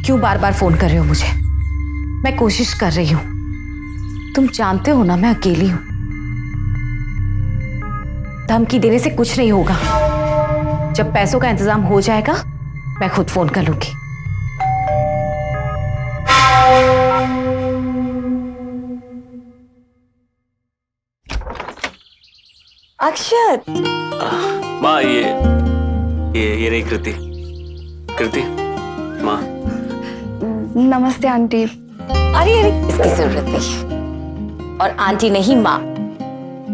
क्यों बार बार फोन कर रहे हो मुझे? मैं कोशिश कर रही हूं। तुम जानते हो ना मैं अकेली हूं। धमकी देने से कुछ नहीं होगा। जब पैसों का इंतजाम हो जाएगा मैं खुद फोन कर लूंगी। अक्षत। माँ ये रही कृति। कृति माँ। नमस्ते आंटी। अरे इसकी जरूरत नहीं। और आंटी नहीं माँ।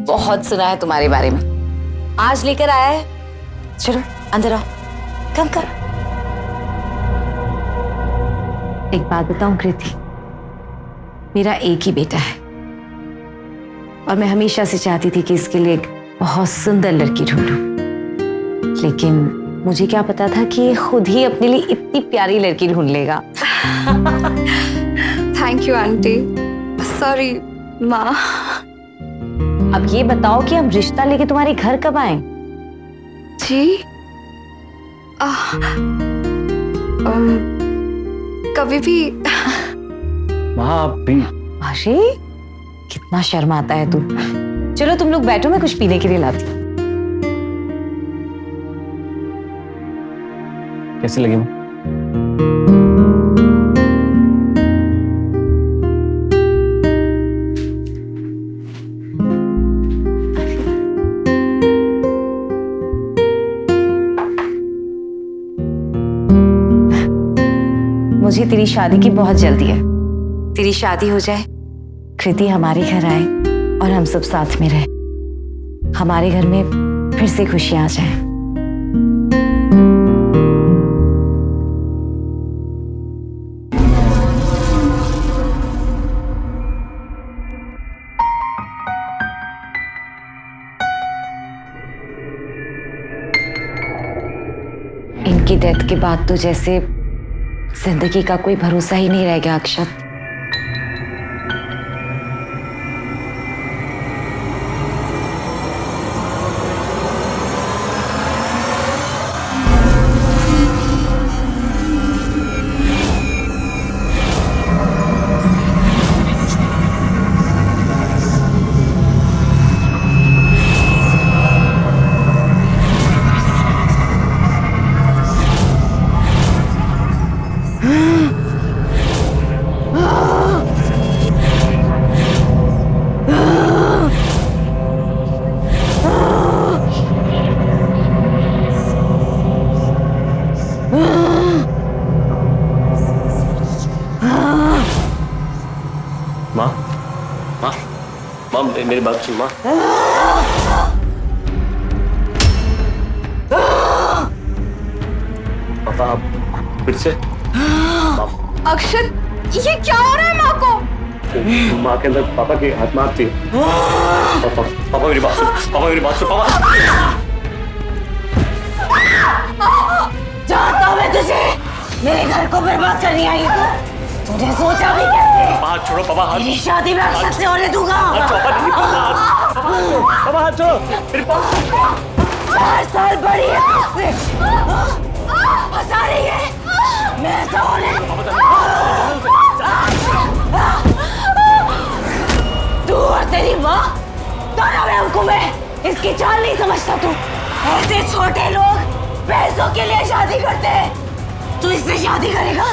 बहुत सुना है तुम्हारे बारे में। आज लेकर आया है। चलो अंदर आओ। कम कर। एक बात बताऊं कृति, मेरा एक ही बेटा है और मैं हमेशा से चाहती थी कि इसके लिए एक बहुत सुंदर लड़की ढूंढूं। लेकिन मुझे क्या पता था कि ये खुद ही अपने लिए इतनी प्यारी लड़की ढूंढ लेगा। Thank you aunty. सॉरी माँ। अब ये बताओ कि हम रिश्ता लेके तुम्हारे घर कब आए? जी कभी भी। माँ भी। अरे कितना शर्म आता है तू। चलो तुम लोग बैठो, मैं कुछ पीने के लिए लाती हूँ। कैसी लगी? मुझे तेरी शादी की बहुत जल्दी है। तेरी शादी हो जाए, कृति हमारे घर आए और हम सब साथ में रहे। हमारे घर में फिर से खुशियां आ जाए। इनकी डेथ के बाद तो जैसे जिंदगी का कोई भरोसा ही नहीं रह गया अक्षत। माँ माँ माँ मेरी बात सुन माँ। पापा आप फिर से। अक्षत ये क्या हो रहा है माँ को? माँ के अंदर पापा की आत्मा थी। पापा पापा मेरी बात सुन। पापा मेरी बात सुन। पापा जानता हूं मैं तुझे। मेरे घर को बर्बाद करने आई है तूने सोचा भी कैसे? हाथ छोड़ो पापा। हाथ। मेरी शादी में अक्षत से होने दूंगा। पापा हाथ छोड़ो। मेरी बात 4 साल बड़ी है मुझसे। फंसा रही है। मैं ऐसा होने तू और तेरी माँ दोनों बेवकूफ है। इसकी चाल नहीं समझता तू। ऐसे छोटे लोग पैसों के लिए शादी करते हैं। तू इससे शादी करेगा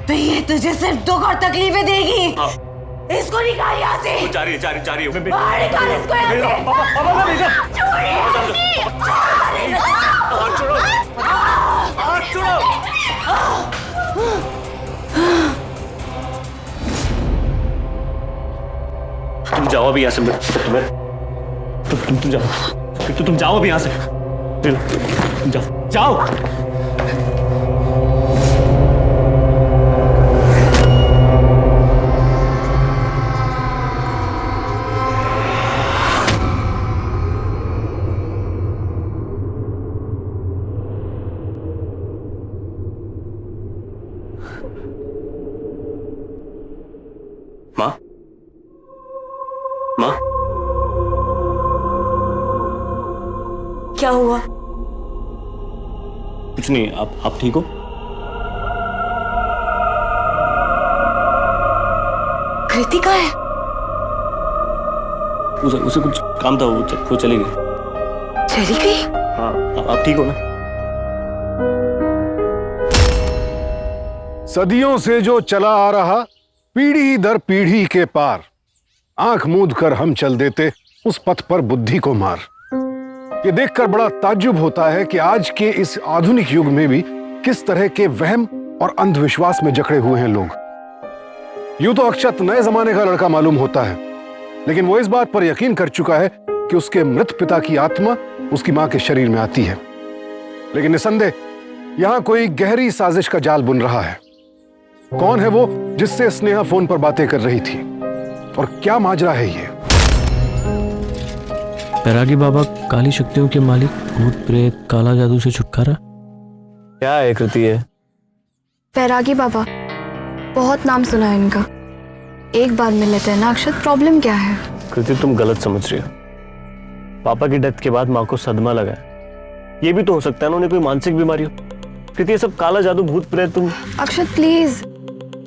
तो ये तुझे सिर्फ दुख और तकलीफें देगी। इसको निकाल यहाँ से। जा रही है। बाहर निकाल इसको यहाँ से। पापा मेरी हाथ छोड़ो। हाथ छोड़ो। तुम जाओ अभी यहाँ से। तुम जाओ। तुम जाओ अभी यहाँ से। तुम जाओ। माँ माँ क्या हुआ? कुछ नहीं। आप ठीक हो? कृति का है? उसे कुछ काम था, वो चली गई। चली गई? हाँ, आप ठीक हो ना? सदियों से जो चला आ रहा, पीढ़ी दर पीढ़ी के पार, आंख मूंद कर हम चल देते उस पथ पर बुद्धि को मार। ये देखकर बड़ा ताज्जुब होता है कि आज के इस आधुनिक युग में भी किस तरह के वहम और अंधविश्वास में जकड़े हुए हैं लोग। यूं तो अक्षत नए जमाने का लड़का मालूम होता है, लेकिन वो इस बात पर यकीन कर चुका है कि उसके मृत पिता की आत्मा उसकी मां के शरीर में आती है। लेकिन निसंदेह यहां कोई गहरी साजिश का जाल बुन रहा है। कौन है वो जिससे स्नेहा फोन पर बातें कर रही थी, और क्या माजरा है ये? बैरागी बाबा काली शक्तियों के मालिक, भूत प्रेत काला जादू से छुटकारा। क्या है कृति? है बैरागी बाबा, बहुत नाम सुना है इनका। एक बार मिल लेते हैं ना अक्षत, प्रॉब्लम क्या है? कृति तुम गलत समझ रही हो। पापा की डेथ के बाद माँ को सदमा लगा है। ये भी तो हो सकता है ना उन्हें कोई मानसिक बीमारी हो। कृति ये सब काला जादू भूत प्रेत तुम। अक्षत प्लीज,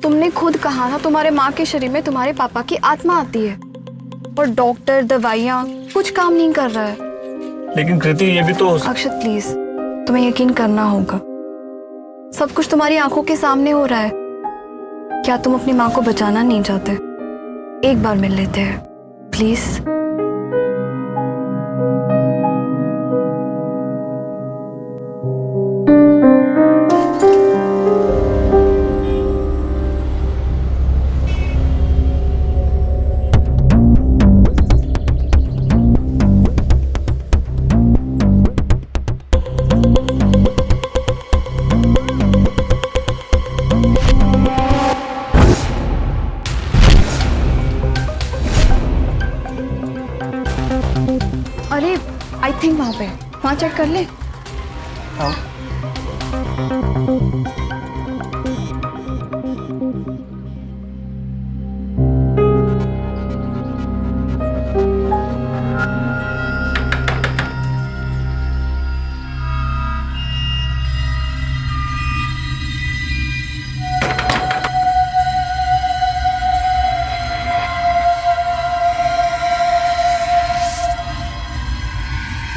तुमने खुद कहा ना तुम्हारे माँ के शरीर में तुम्हारे पापा की आत्मा आती है, और डॉक्टर दवाइयाँ कुछ काम नहीं कर रहा है। लेकिन कृति ये भी तो हो अक्षत प्लीज, तुम्हें यकीन करना होगा। सब कुछ तुम्हारी आंखों के सामने हो रहा है। क्या तुम अपनी माँ को बचाना नहीं चाहते? एक बार मिल लेते हैं प्लीज। अरे आई थिंक वहां चेक कर ले।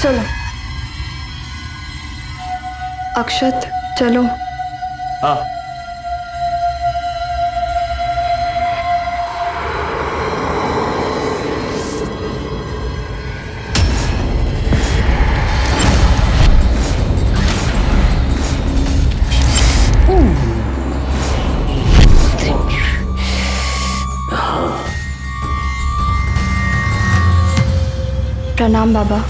चलो अक्षत, चलो। हाँ प्रणाम बाबा।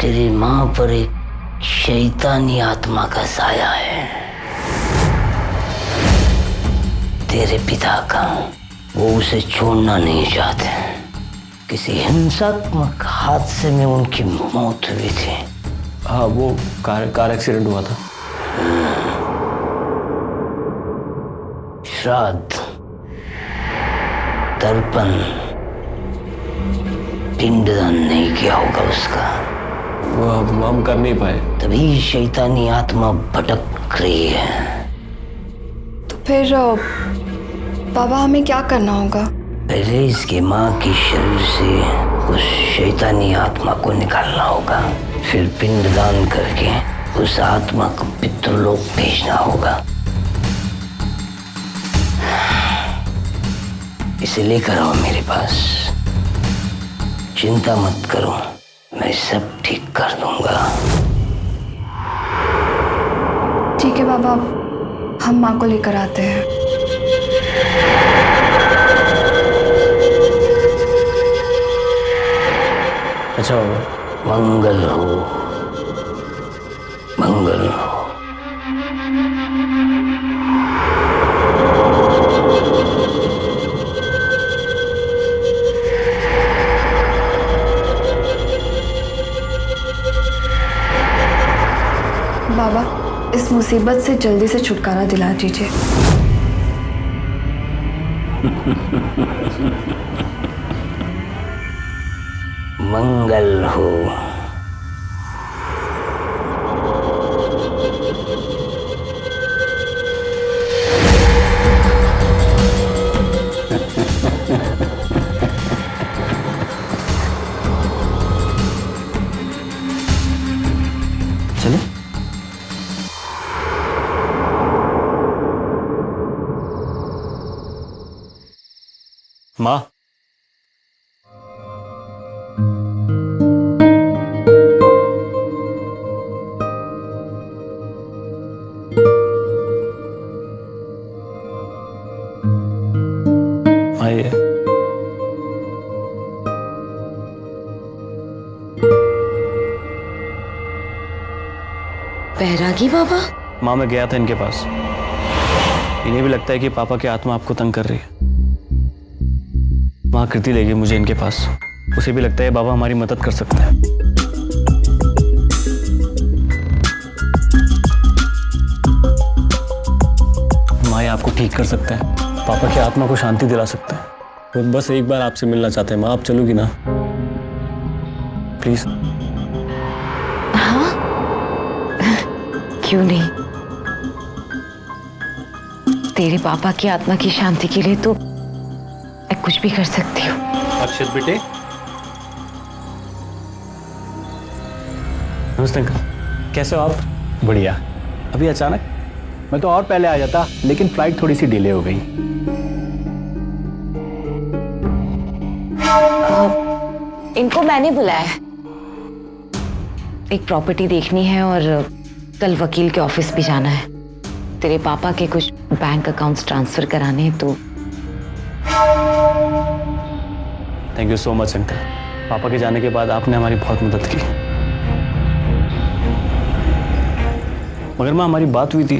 तेरी मां पर एक शैतानी आत्मा का साया है, तेरे पिता का। वो उसे छोड़ना नहीं चाहते। किसी हिंसात्मक हादसे में उनकी मौत हुई थी। हाँ, वो कार एक्सीडेंट हुआ था। श्राद्ध, तर्पण, पिंडदान नहीं किया होगा उसका, वो हम कर नहीं पाए। तभी शैतानी आत्मा भटक रही है। तो फिर बाबा हमें क्या करना होगा? पहले इसकी माँ की शरीर से उस शैतानी आत्मा को निकालना होगा, फिर पिंडदान करके उस आत्मा को पितृलोक भेजना होगा। इसे लेकर आओ मेरे पास। चिंता मत करो, मैं सब ठीक कर दूंगा। ठीक है बाबा, हम माँ को लेकर आते हैं। अच्छा बाबा। मंगल हो, मंगल हो। बाबा, इस मुसीबत से जल्दी से छुटकारा दिला दीजिए। मंगल हो। चले। माँ, आइए। बैरागी बाबा? माँ, मैं गया था इनके पास। इन्हें भी लगता है कि पापा की आत्मा आपको तंग कर रही है। माँ, कृति ले गई मुझे इनके पास। उसे भी लगता है बाबा हमारी मदद कर सकते हैं। माँ, ये आपको ठीक कर सकते हैं, पापा की आत्मा को शांति दिला सकते हैं। वो बस एक बार आपसे मिलना चाहते हैं। माँ, आप चलोगी ना प्लीज? हाँ, क्यों नहीं। तेरे पापा की आत्मा की शांति के लिए तो मैं कुछ भी कर सकती हूँ। अक्षत बेटे, नमस्ते अंकल, कैसे हो आप? बढ़िया। अभी अचानक? मैं तो और पहले आ जाता, लेकिन फ्लाइट थोड़ी सी डिले हो गई। इनको मैंने बुलाया है, एक प्रॉपर्टी देखनी है और कल वकील के ऑफिस भी जाना है। तेरे पापा के कुछ बैंक अकाउंट्स ट्रांसफर कराने हैं तो। Thank you so much uncle. पापा के जाने के बाद आपने हमारी बहुत मदद की। मगर माँ, हमारी बात हुई थी,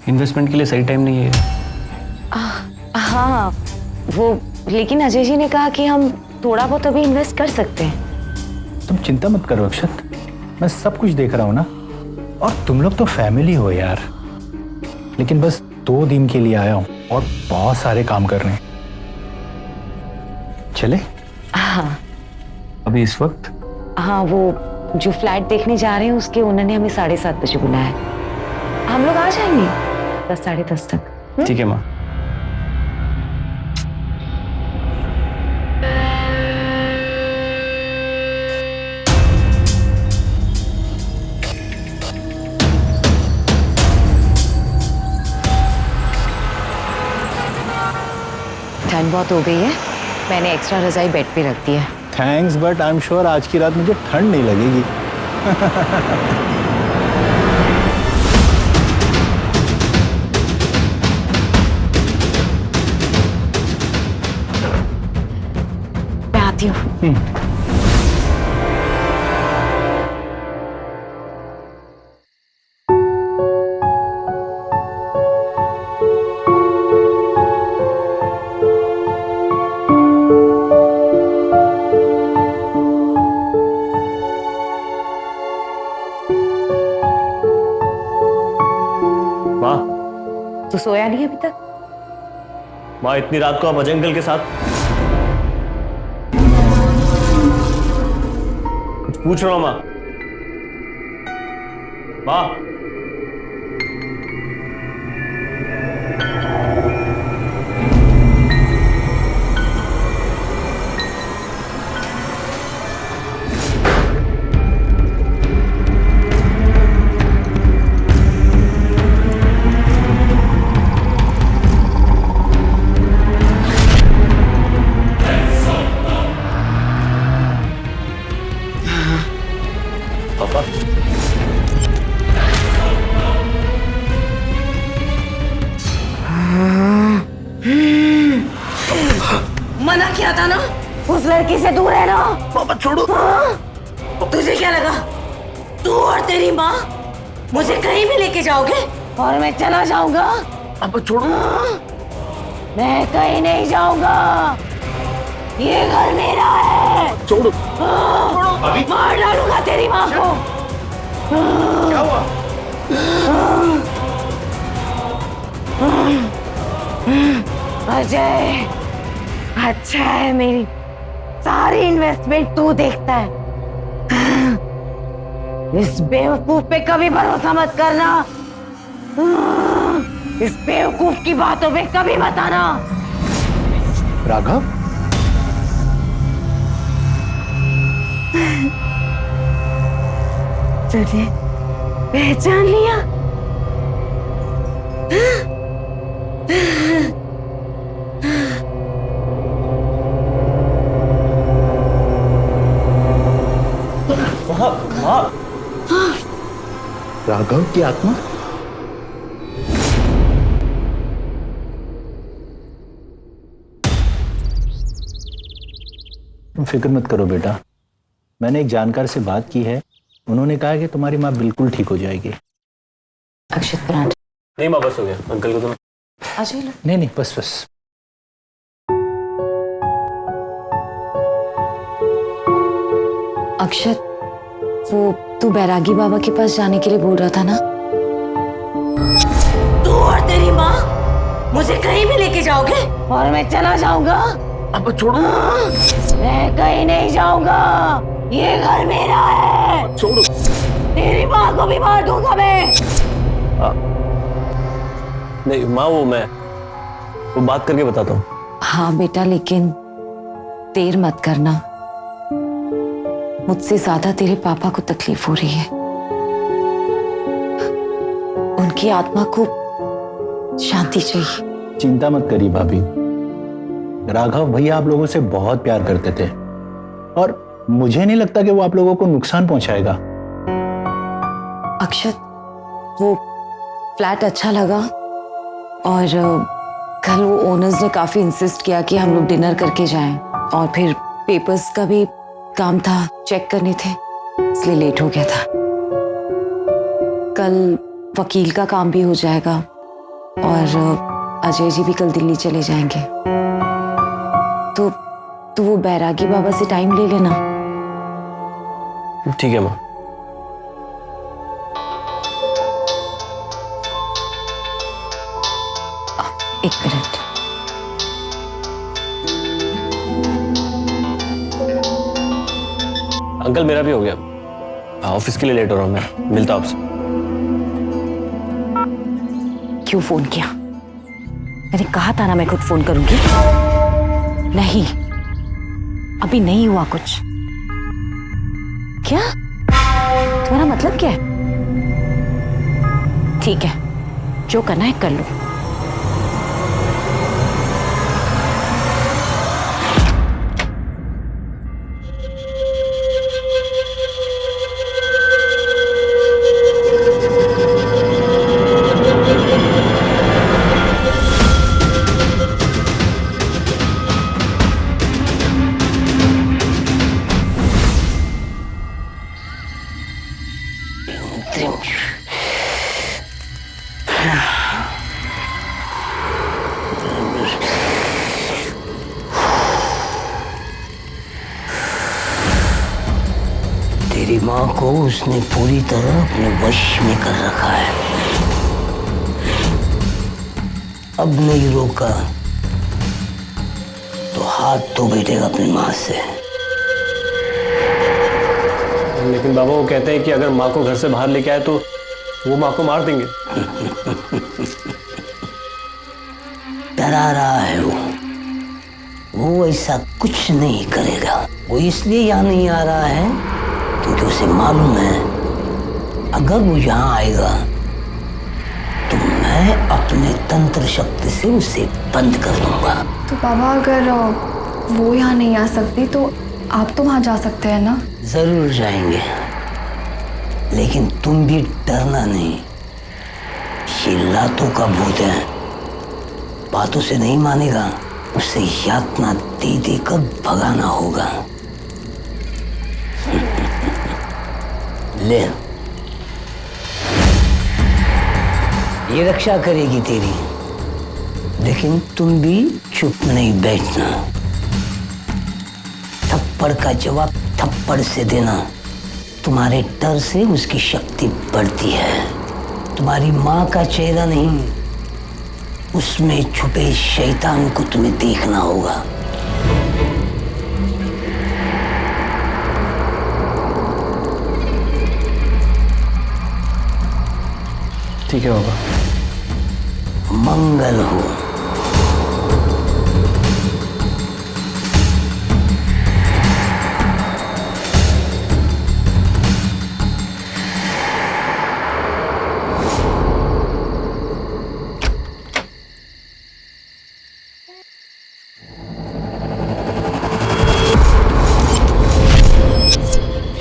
इन्वेस्टमेंट के लिए सही टाइम नहीं है। हाँ, वो लेकिन अजय जी ने कहा कि हम थोड़ा बहुत अभी इन्वेस्ट कर सकते हैं। तुम चिंता मत करो अक्षत, मैं सब कुछ देख रहा हूँ ना। और तुम लोग तो फैमिली हो यार। लेकिन बस 2 दिन के लिए आया हूँ और बहुत सारे काम करने। चले? हाँ अभी इस वक्त? हाँ, वो जो फ्लैट देखने जा रहे हैं उसके उन्होंने हमें 7:30 बजे बुलाया है। हम लोग आ जाएंगे 10 साढ़े 10 तक। ठीक है माँ। ठंड बहुत हो गई है, मैंने एक्स्ट्रा रजाई बेड पे रख दी है। Thanks, but I am sure आज की रात मुझे ठंड नहीं लगेगी। मैं आती हूँ। तो सोया नहीं अभी तक? माँ, इतनी रात को आप अजय अंकल के साथ? कुछ पूछ रहा हूँ माँ। माँ, मना किया था ना उस लड़की से दूर रहना। पापा छोड़ो। तुझे क्या लगा तू और तेरी माँ मुझे कहीं भी लेके जाओगे और मैं चला जाऊंगा? पापा छोड़ो। मैं कहीं नहीं जाऊंगा, ये घर मेरा है। छोड़ो। मार डालूंगा तेरी माँ को। क्या हुआ? अजय, अच्छा है मेरी सारी इन्वेस्टमेंट तू देखता है। इस बेवकूफ पे कभी भरोसा मत करना। इस बेवकूफ की बातों पे कभी मत आना। राघव, तुझे पहचान लिया? राघव की आत्मा? तुम फिक्र मत करो बेटा, मैंने एक जानकार से बात की है, उन्होंने कहा कि तुम्हारी माँ बिल्कुल ठीक हो जाएगी। अक्षत पराठा नहीं माँ, बस हो गया। अंकल को तुम अजय लो। नहीं नहीं, बस बस। अक्षत, वो तू बैरागी बाबा के पास जाने के लिए बोल रहा था ना? तू और तेरी माँ मुझे कहीं भी लेके जाओगे और मैं चला जाऊंगा? पापा छोड़ो। मैं कहीं नहीं जाऊंगा, ये घर मेरा है। छोड़ो। तेरी माँ को भी मार दूंगा मैं। नहीं माँ, वो बात करके बताता हूँ। हाँ बेटा, लेकिन देर मत करना। मुझसे ज्यादा तेरे पापा को तकलीफ हो रही है। उनकी आत्मा को शांति चाहिए। चिंता मत करिए भाभी, राघव भैया आप लोगों से बहुत प्यार करते थे और मुझे नहीं लगता कि वो आप लोगों को नुकसान पहुंचाएगा। अक्षत, वो फ्लैट अच्छा लगा और कल वो ओनर्स ने काफी इंसिस्ट किया कि हम लोग डिनर करके जाएं और फिर पेपर्स का भी काम था, चेक करने थे, इसलिए लेट हो गया था। कल वकील का काम भी हो जाएगा और अजय जी भी कल दिल्ली चले जाएंगे। तो वो बैरागी बाबा से टाइम ले लेना। ठीक है माँ। एक मिनट। अंकल मेरा भी हो गया, ऑफिस के लिए लेट हो रहा हूँ मैं, मिलता हूँ आपसे। क्यों फोन किया? मैंने कहा था ना मैं खुद फोन करूंगी। नहीं, अभी नहीं हुआ कुछ। क्या तुम्हारा मतलब क्या है? ठीक है, जो करना है कर लो। तेरी माँ को उसने पूरी तरह अपने वश में कर रखा है। अब नहीं रोका तो हाथ तो बैठेगा अपनी माँ से। लेकिन बाबा वो कहते हैं कि अगर माँ को घर से बाहर लेके आए तो वो माँ को मार देंगे। डरा रहा है वो ऐसा कुछ नहीं करेगा। वो इसलिए यहाँ नहीं आ रहा है क्योंकि उसे मालूम है अगर वो यहाँ आएगा तो मैं अपने तंत्र शक्ति से उसे बंद कर दूंगा। तो बाबा अगर वो यहाँ नहीं आ सकती तो आप तो वहाँ जा सकते हैं ना? जरूर जाएंगे, लेकिन तुम भी डरना नहीं। ये लातों का भूत है, बातों से नहीं मानेगा उसे यातना दे देकर भगाना होगा। ले, ये रक्षा करेगी तेरी, लेकिन तुम भी चुप नहीं बैठना। थप्पड़ का जवाब थप्पड़ से देना। तुम्हारे डर से उसकी शक्ति बढ़ती है। तुम्हारी माँ का चेहरा नहीं, उसमें छुपे शैतान को तुम्हें देखना होगा। ठीक है बाबा। मंगल हो।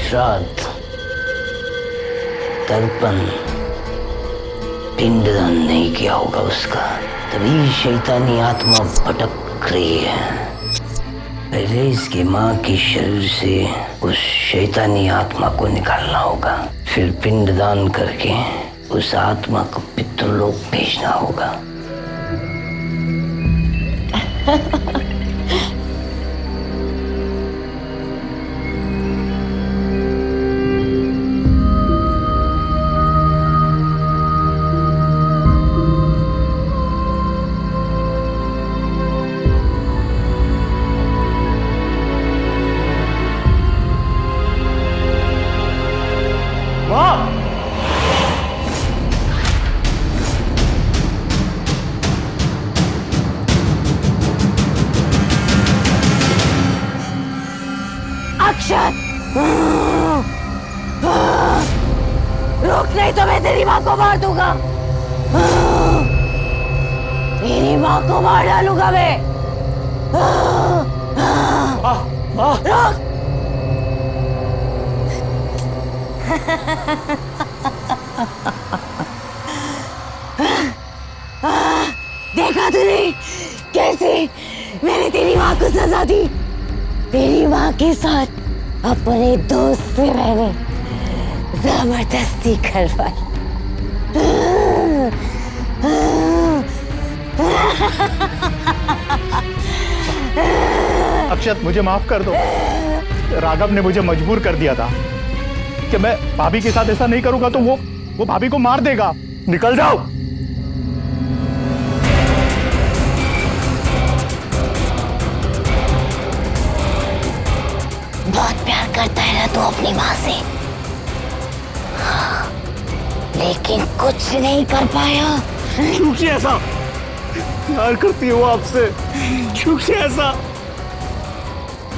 श्राद्ध, तर्पण, पिंडदान नहीं किया होगा उसका, तभी शैतानी आत्मा भटक रही है। पहले इसके माँ के शरीर से उस शैतानी आत्मा को निकालना होगा, फिर पिंडदान करके उस आत्मा को पितृलोक भेजना होगा। अक्षत, रुक नहीं तो मैं तेरी माँ को मार दूंगा। तेरी माँ को मार डालूंगा मैं। रुक। देखा तूने कैसे मैंने तेरी माँ को सजा दी। तेरी माँ के साथ अपने दोस्त से मैंने जबरदस्ती करवाई। अक्षत, मुझे माफ कर दो। राघव ने मुझे मजबूर कर दिया था कि मैं भाभी के साथ ऐसा नहीं करूंगा तो वो भाभी को मार देगा। निकल जाओ। बहुत प्यार करता है ना तू अपनी माँ से, लेकिन कुछ नहीं कर पाया। क्यों से ऐसा प्यार करती है वो आपसे? क्यों से ऐसा?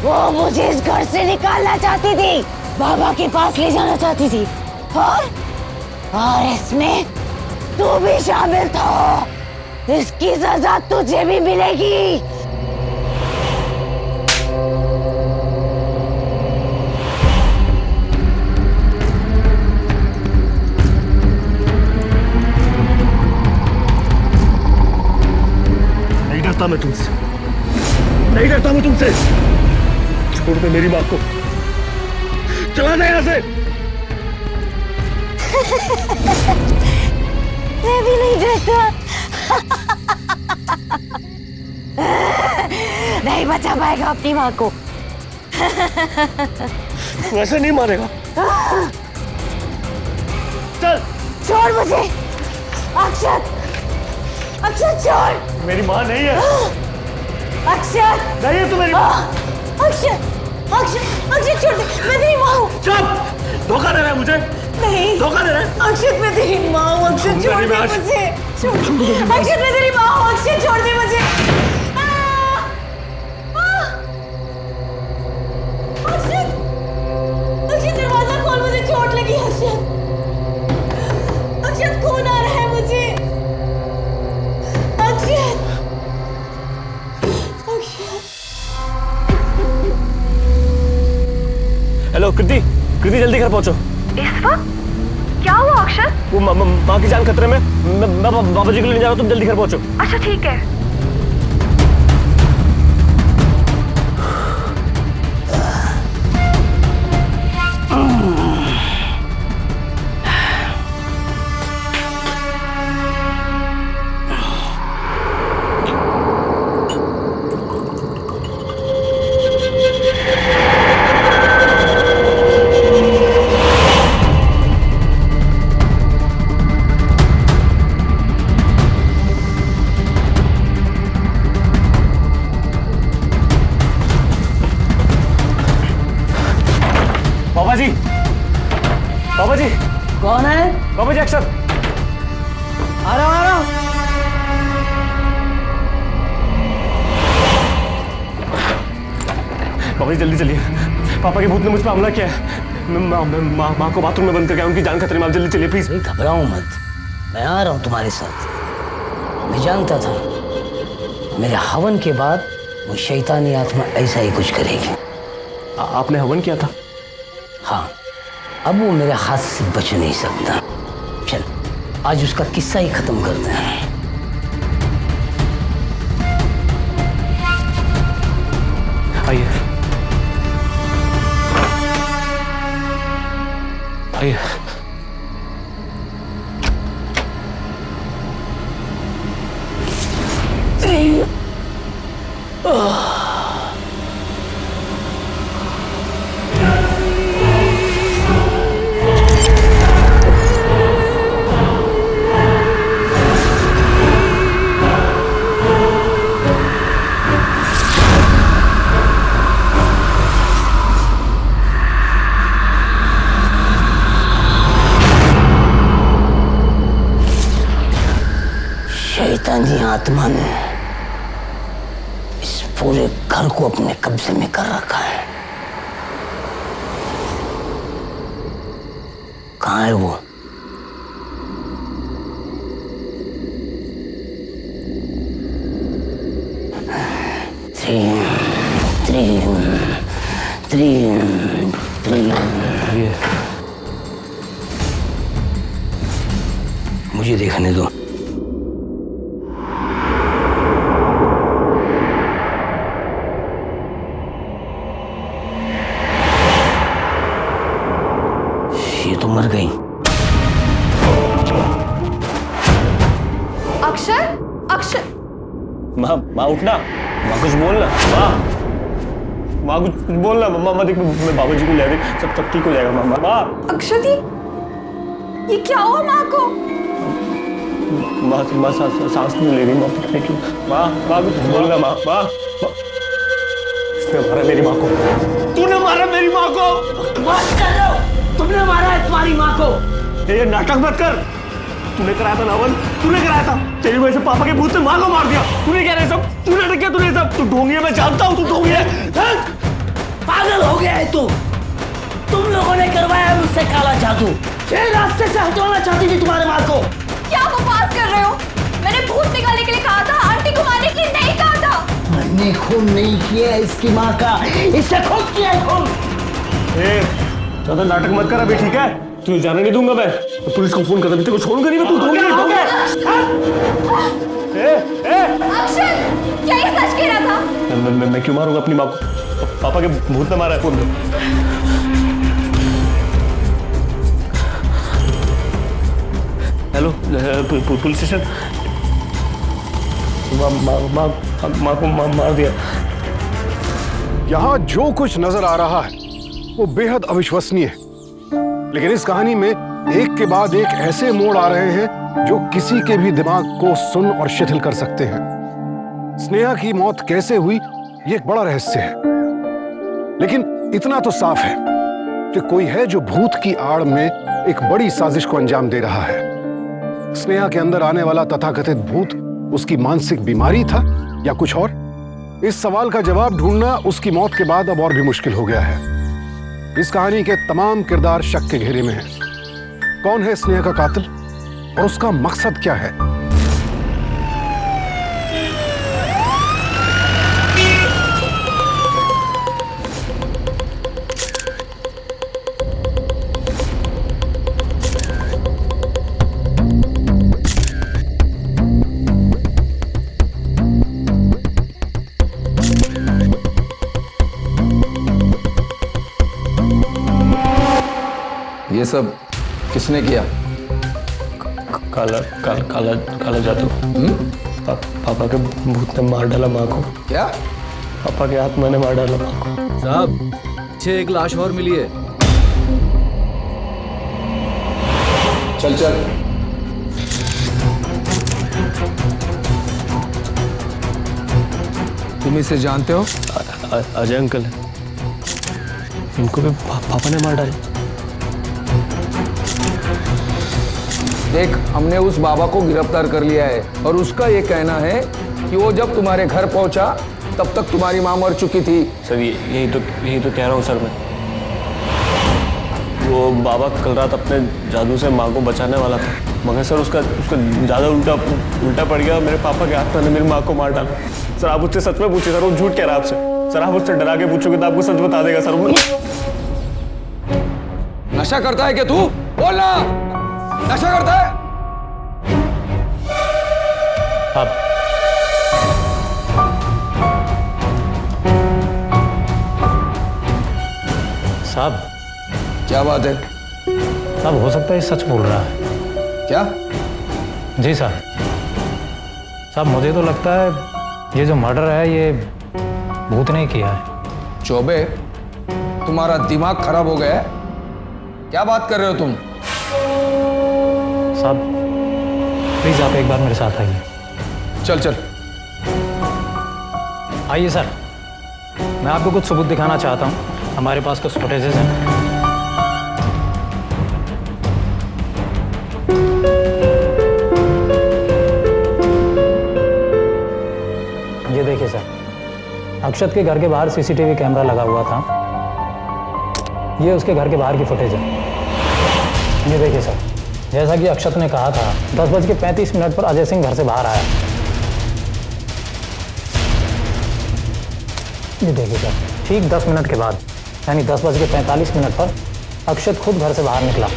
वो मुझे इस घर से निकालना चाहती थी, बाबा के पास ले जाना चाहती थी, और इसमें तू भी शामिल था। इसकी सजा तुझे भी मिलेगी। मैं तुमसे नहीं डरता, मैं तुमसे। छोड़ दे मेरी माँ को, चला जा यहाँ से। मैं भी नहीं डरता। नहीं बचा पाएगा अपनी माँ को। वैसे नहीं मारेगा। चल छोड़ मुझे। अक्षत, अक्षत छोड़। मेरी माँ नहीं है। अक्षत नहीं है तू मेरी माँ। अक्षत, अक्षत, अक्षत छोड़ दे, मैं तेरी माँ हूँ। चुप! धोखा दे रहा है मुझे। नहीं, धोखा दे रहा है। अक्षत मैं तेरी माँ हूँ। अक्षत छोड़ दे मुझे। अक्षत मैं तेरी माँ हूँ। अक्षत छोड़ दे मुझे। अक्षत, अक्षत दरवाजा खोल, मुझे चोट लगी। अक्षत, अक्षत खून आ रहा है मुझे। अक्षत, हेलो कृति, कृति जल्दी घर पहुंचो। इस वक्त क्या हुआ अक्षत? वो माँ की जान खतरे में। मैं बाबा जी को लेने जा रहा हूँ, तुम जल्दी घर पहुंचो। अच्छा ठीक है। कौन है? बाबा जी अक्षर। आ रहा हूं, आ रहा हूं। बाबा जी जल्दी चलिए, पापा के भूत ने मुझ पर हमला किया है। मैं माँ को बाथरूम में बंद करके उनकी जान खतरे में, आप जल्दी चलिए प्लीज। घबराओ मत, मैं आ रहा हूं तुम्हारे साथ। मैं जानता था मेरे हवन के बाद वो शैतानी आत्मा ऐसा ही कुछ करेगी। आपने हवन किया था? हाँ, अब वो मेरे हाथ से बच नहीं सकता। चल आज उसका किस्सा ही खत्म करते हैं। आइए आइए। शैतानी आत्मा ने इस पूरे घर को अपने कब्जे में कर रखा है। कहाँ है वो? मुझे देखने दो। ये तो मर गई। अक्षर, अक्षर। माँ उठना, माँ कुछ बोलना। माँ कुछ बोलना। माँ देख, मैं बाबा जी को ले आया, सब ठीक हो जाएगा। माँ अक्षर ये क्या हुआ माँ को? माँ सांस नहीं ले रही। माँ पता नहीं क्यों। माँ कुछ बोलना। माँ इसने मारा मेरी माँ को। तूने मारा मेरी माँ को। बस कर रहे हो, तुमने मारा है तुम्हारी माँ को। ये नाटक मत कर। तूने कराया था नावन, तूने कराया था। तेरी वजह से पापा के भूत ने माँ को मार दिया। तूने क्या सब? तूने नाटक किया, तूने सब। तू ढोंगी है, मैं जानता हूँ तू ढोंगी है। पागल हो गया है तू। तुम लोगों ने करवाया मुझसे काला जादू। ये रास्ते से हटवाना चाहती थी तुम्हारे माँ को। क्या बकवास कर रहे हो? मैंने भूत निकालने के लिए कहा था, आंटी को मारने के लिए नहीं कहा था। मैंने खून नहीं किया इसकी माँ का, इससे खुद किया खून। ज्यादा नाटक मत कर अभी, ठीक है? तुझे जाने नहीं दूंगा मैं। तो पुलिस को फोन कर देते को छोड़ूंगा नहीं मैं। तू ढोंगी है। अक्षर, क्या ये सच कह रहा था? मैं क्यों मारूंगा अपनी माँ को? पापा के भूत ने मारा है। Phone hello, police station. माँ को मार दिया। यहां जो कुछ नजर आ रहा है वो बेहद अविश्वसनीय है, लेकिन इस कहानी में एक के बाद एक ऐसे मोड़ आ रहे हैं जो किसी के भी दिमाग को सुन और शिथिल कर सकते हैं। स्नेहा की मौत कैसे हुई ये एक बड़ा रहस्य है, लेकिन इतना तो साफ है कि कोई है जो भूत की आड़ में एक बड़ी साजिश को अंजाम दे रहा है। स्नेहा के अंदर आने वाला तथाकथित भूत उसकी मानसिक बीमारी था या कुछ और? इस सवाल का जवाब ढूंढना उसकी मौत के बाद अब और भी मुश्किल हो गया है। इस कहानी के तमाम किरदार शक के घेरे में हैं। कौन है स्नेहा का कातिल और उसका मकसद क्या है? ये सब किसने किया? काला जादू। पापा के भूत ने मार डाला माँ को। क्या? पापा के आत्मा ने मार डाला माँ को। साहब, पीछे एक लाश और मिली है। चल चल। तुम इसे जानते हो? अजय अंकल है। इनको भी पापा ने मार डाला। देख, हमने उस बाबा को गिरफ्तार कर लिया है और उसका ये कहना है कि वो जब तुम्हारे घर पहुंचा तब तक तुम्हारी मां मर चुकी थी। सर यही तो कह रहा हूँ सर मैं। वो बाबा कल रात अपने जादू से माँ को बचाने वाला था, मगर सर उसका ज़्यादा उल्टा पड़ गया। मेरे पापा के हाथ में मेरी माँ को मार डाला। सर आप उससे सच में पूछिए सर, वो झूठ कह रहा है आपसे। सर आप उससे डरा के पूछोगे तो आपको सच बता देगा सर। नशा करता है क्या तू? बोलना, नशा करता है? साहब क्या बात है? साहब हो सकता है सच बोल रहा है। क्या? जी साहब। साहब मुझे तो लगता है ये जो मर्डर है ये भूत ने किया है। चौबे, तुम्हारा दिमाग खराब हो गया है? क्या बात कर रहे हो तुम? साहब प्लीज आप एक बार मेरे साथ आइए। चल चल। आइए सर, मैं आपको कुछ सबूत दिखाना चाहता हूँ। हमारे पास कुछ फुटेजेस हैं। ये देखिए सर, अक्षत के घर के बाहर सीसीटीवी कैमरा लगा हुआ था। ये उसके घर के बाहर की फुटेज है। ये देखिए सर, जैसा कि अक्षत ने कहा था 10:35 पर अजय सिंह घर से बाहर आया। ये देखिए सर, ठीक 10 मिनट के बाद यानी 10:45 पर अक्षत खुद घर से बाहर निकला।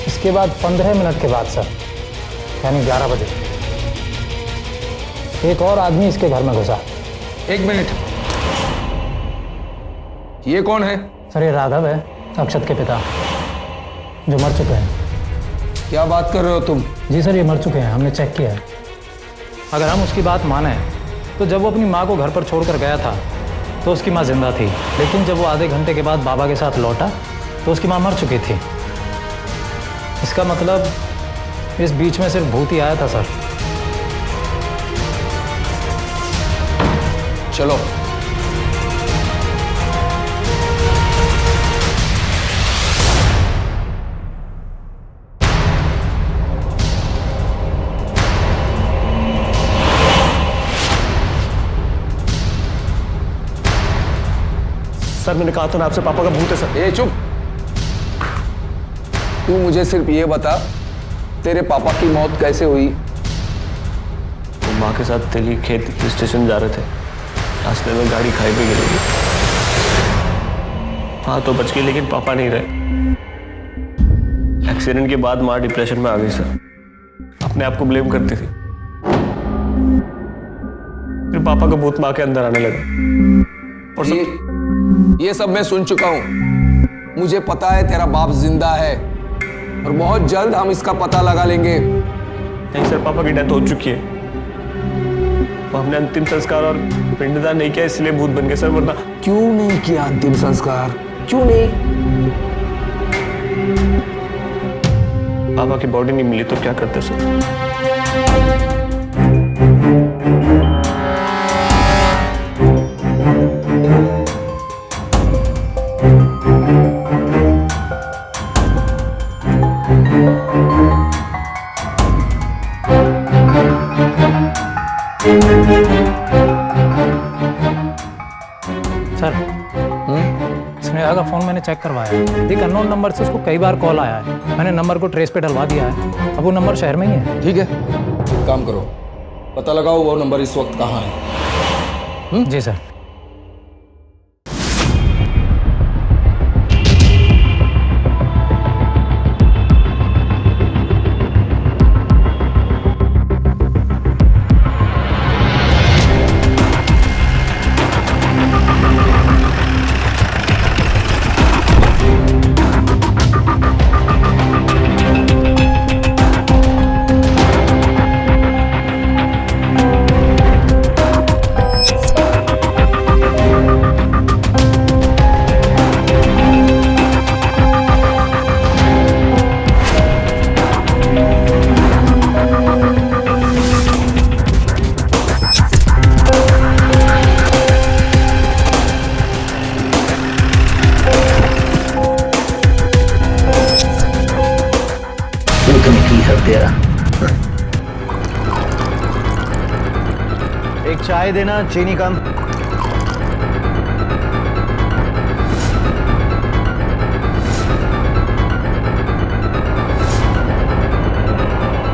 इसके बाद 15 मिनट के बाद सर यानी 11 बजे एक और आदमी इसके घर में घुसा। एक मिनट, ये कौन है? सर ये राघव है, अक्षत के पिता, जो मर चुके हैं। क्या बात कर रहे हो तुम? जी सर, ये मर चुके हैं, हमने चेक किया है। अगर हम उसकी बात माने तो जब वो अपनी माँ को घर पर छोड़कर गया था तो उसकी माँ जिंदा थी, लेकिन जब वो आधे घंटे के बाद बाबा के साथ लौटा तो उसकी माँ मर चुकी थी। इसका मतलब इस बीच में सिर्फ भूत ही आया था सर। चलो। सर मैंने कहा था ना आपसे, पापा का भूत है सर। ए चुप। तू मुझे सिर्फ ये बता, तेरे पापा की मौत कैसे हुई? वो माँ के साथ तेली खेत स्टेशन जा रहे थे, रास्ते में गाड़ी खाई पे गिर गई। हाँ तो बच गई, लेकिन पापा नहीं रहे। एक्सीडेंट के बाद माँ डिप्रेशन में आ गई सर, अपने आप को ब्लेम करती थी। फिर पापा का भूत माँ के अंदर आने लगा। और ये सब मैं सुन चुका हूं। मुझे पता है तेरा बाप जिंदा है और बहुत जल्द हम इसका पता लगा लेंगे। नहीं सर, पापा की डेथ हो चुकी है। तो हमने अंतिम संस्कार और पिंडदान नहीं किया, इसलिए भूत बन गए सर। वरना क्यों नहीं किया अंतिम संस्कार? क्यों नहीं? पापा की बॉडी नहीं मिली तो क्या करते सर? सर स्नेहा का फोन मैंने चेक करवाया है। एक अननोन नंबर से उसको कई बार कॉल आया है। मैंने नंबर को ट्रेस पे डलवा दिया है। अब वो नंबर शहर में ही है। ठीक है, काम करो, पता लगाओ वो नंबर इस वक्त कहाँ है। जी सर। एक चाय देना, चीनी कम।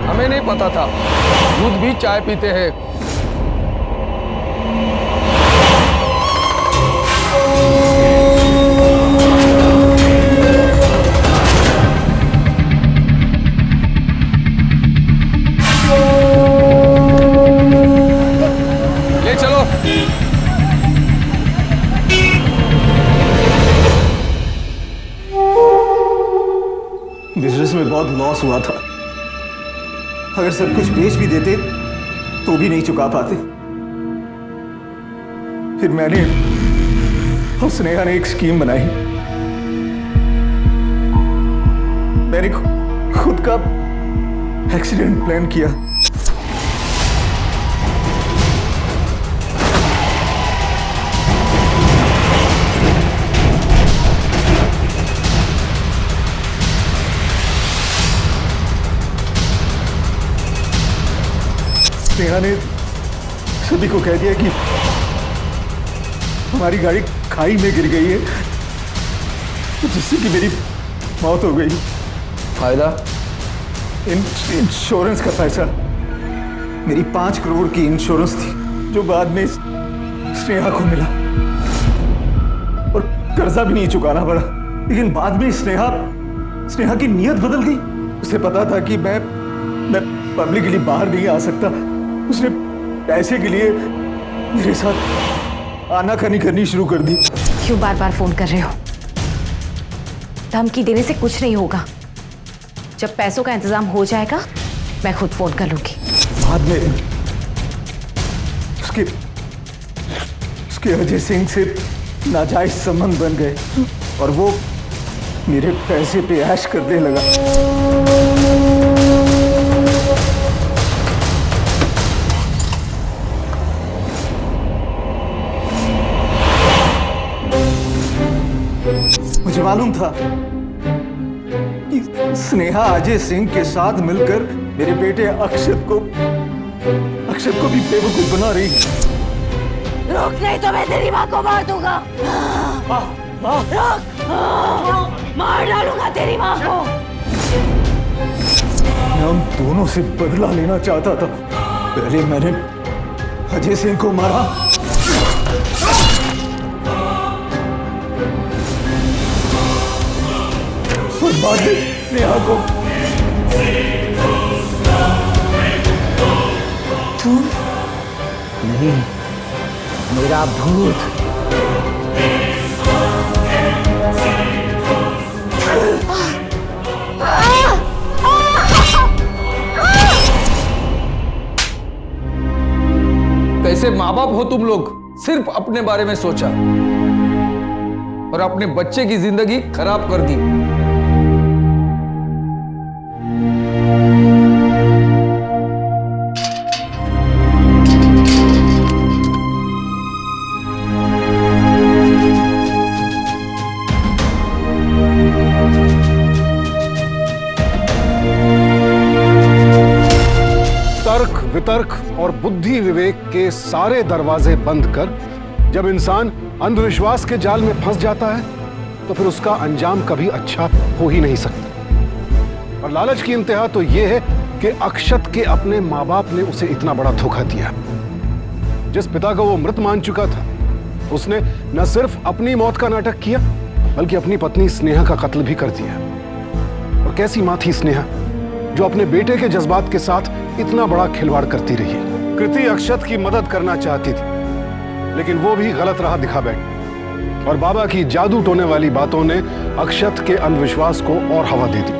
हमें नहीं पता था दूध भी चाय पीते हैं। ले चलो। बिजनेस में बहुत लॉस हुआ था। अगर सब कुछ बेच भी देते तो भी नहीं चुका पाते। फिर मैंने और स्नेहा ने एक स्कीम बनाई। मैंने खुद का एक्सीडेंट प्लान किया। स्नेहा ने सभी को कह दिया कि हमारी गाड़ी खाई में गिर गई है, जिससे कि मेरी मौत हो गई। फायदा? इंश्योरेंस का पैसा। मेरी 5 करोड़ की इंश्योरेंस थी जो बाद में स्नेहा को मिला, और कर्जा भी नहीं चुकाना पड़ा। लेकिन बाद में स्नेहा की नीयत बदल गई। उसे पता था कि मैं पब्लिकली बाहर नहीं आ सकता। उसने पैसे के लिए मेरे साथ आनाकानी करनी शुरू कर दी। क्यों बार बार फोन कर रहे हो? धमकी देने से कुछ नहीं होगा। जब पैसों का इंतजाम हो जाएगा मैं खुद फोन कर लूंगी। बाद में उसके अजय सिंह से नाजायज संबंध बन गए और वो मेरे पैसे पे ऐश करने लगा। मुझे मालूम था कि स्नेहा अजय सिंह के साथ मिलकर मेरे बेटे अक्षत को भी बेवकूफ बना रही। रोक, नहीं तो मैं तेरी माँ को मार दूंगा। रोक, मार डालूंगा तेरी माँ को। मैं उन दोनों से बदला लेना चाहता था। पहले मैंने अजय सिंह को मारा, और बाद में स्नेहा को। तू नहीं, मेरा भूत। कैसे माँ बाप हो तुम लोग? सिर्फ अपने बारे में सोचा और अपने बच्चे की जिंदगी खराब कर दी। वितर्क और बुद्धि विवेक के सारे दरवाजे बंद कर जब इंसान अंधविश्वास के जाल में फंस जाता है तो फिर उसका अंजाम कभी अच्छा हो ही नहीं सकता। और लालच की इंतहा तो यह है कि अक्षत के अपने माँ बाप ने उसे इतना बड़ा धोखा दिया। जिस पिता को वो मृत मान चुका था उसने न सिर्फ अपनी मौत का नाटक किया बल्कि अपनी पत्नी स्नेहा का कत्ल भी कर दिया। और कैसी मां थी स्नेहा जो अपने बेटे के जज्बात के साथ इतना बड़ा खिलवाड़ करती रही। कृति अक्षत की मदद करना चाहती थी लेकिन वो भी गलत राह दिखा बैठी और बाबा की जादू टोने वाली बातों ने अक्षत के अंधविश्वास को और हवा दे दी।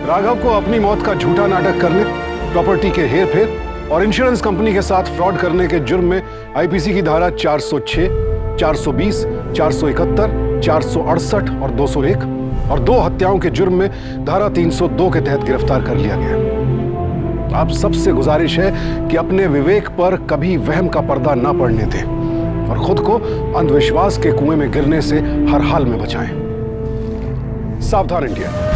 राघव को अपनी मौत का झूठा नाटक करने, प्रॉपर्टी के हेरफेर और इंश्योरेंस कंपनी के साथ फ्रॉड करने के जुर्म में आईपीसी की धारा 406, 420, 471, 468 और 201 और 2 हत्याओं के जुर्म में धारा 302 के तहत गिरफ्तार कर लिया गया। आप सबसे गुजारिश है कि अपने विवेक पर कभी वहम का पर्दा ना पड़ने दें और खुद को अंधविश्वास के कुएं में गिरने से हर हाल में बचाएं। सावधान इंडिया।